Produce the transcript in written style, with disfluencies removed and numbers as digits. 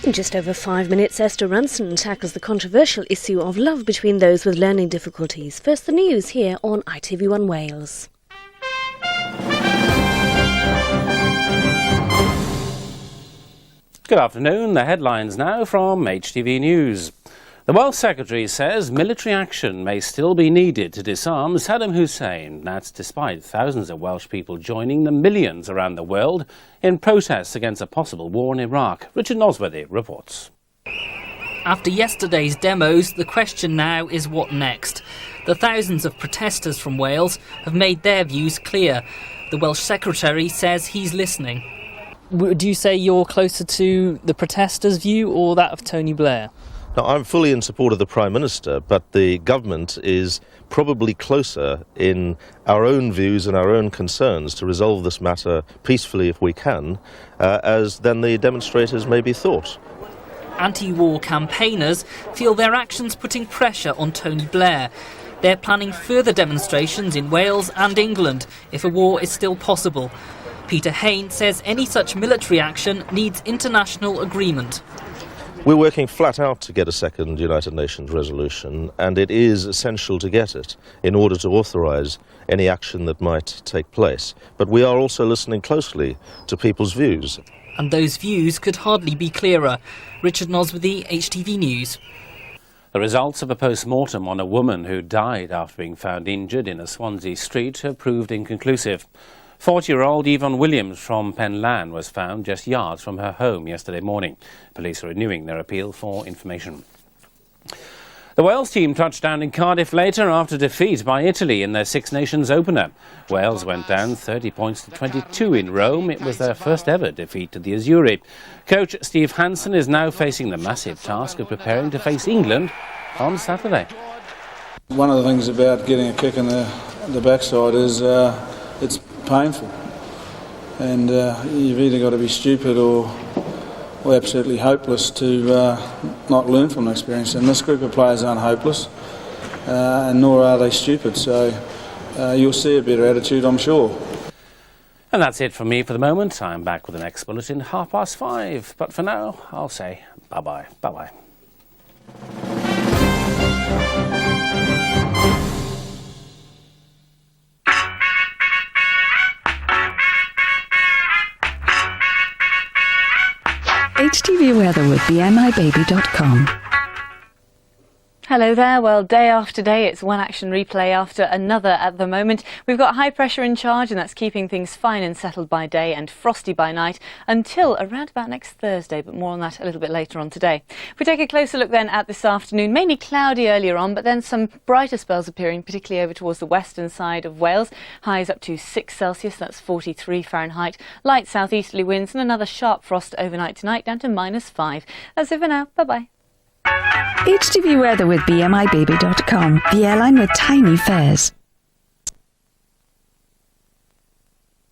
In just over 5 minutes, Esther Ranson tackles the controversial issue of love between those with learning difficulties. First, the news here on ITV1 Wales. Good afternoon. The headlines now from HTV News. The Welsh Secretary says military action may still be needed to disarm Saddam Hussein. That's despite thousands of Welsh people joining the millions around the world in protests against a possible war in Iraq. Richard Nosworthy reports. After yesterday's demos, the question now is what next? The thousands of protesters from Wales have made their views clear. The Welsh Secretary says he's listening. Do you say you're closer to the protesters' view or that of Tony Blair? Now, I'm fully in support of the Prime Minister, but the government is probably closer in our own views and our own concerns to resolve this matter peacefully if we can, than the demonstrators may be thought. Anti-war campaigners feel their actions putting pressure on Tony Blair. They're planning further demonstrations in Wales and England if a war is still possible. Peter Hain says any such military action needs international agreement. We're working flat out to get a second United Nations resolution, and it is essential to get it in order to authorise any action that might take place. But we are also listening closely to people's views. And those views could hardly be clearer. Richard Nosworthy, HTV News. The results of a post-mortem on a woman who died after being found injured in a Swansea street have proved inconclusive. 40-year-old Yvonne Williams from Penlan was found just yards from her home yesterday morning. Police are renewing their appeal for information. The Wales team touched down in Cardiff later after defeat by Italy in their Six Nations opener. Wales went down 30 points to 22 in Rome. It was their first ever defeat to the Azzurri. Coach Steve Hansen is now facing the massive task of preparing to face England on Saturday. One of the things about getting a kick in the backside is it's painful, and you've either got to be stupid or absolutely hopeless to not learn from the experience. And this group of players aren't hopeless, and nor are they stupid, so you'll see a better attitude, I'm sure. And that's it from me for the moment. I'm back with the next bulletin 5:30, but for now I'll say bye-bye. Bye-bye. HTV weather with BMIBaby.com. Hello there. Well, day after day, it's one action replay after another at the moment. We've got high pressure in charge, and that's keeping things fine and settled by day and frosty by night until around about next Thursday, but more on that a little bit later on today. If we take a closer look then at this afternoon, mainly cloudy earlier on, but then some brighter spells appearing, particularly over towards the western side of Wales. Highs up to 6 Celsius, that's 43 Fahrenheit. Light southeasterly winds and another sharp frost overnight tonight, down to -5. That's it for now. Bye-bye. HTV weather with BMIBaby.com, the airline with tiny fares.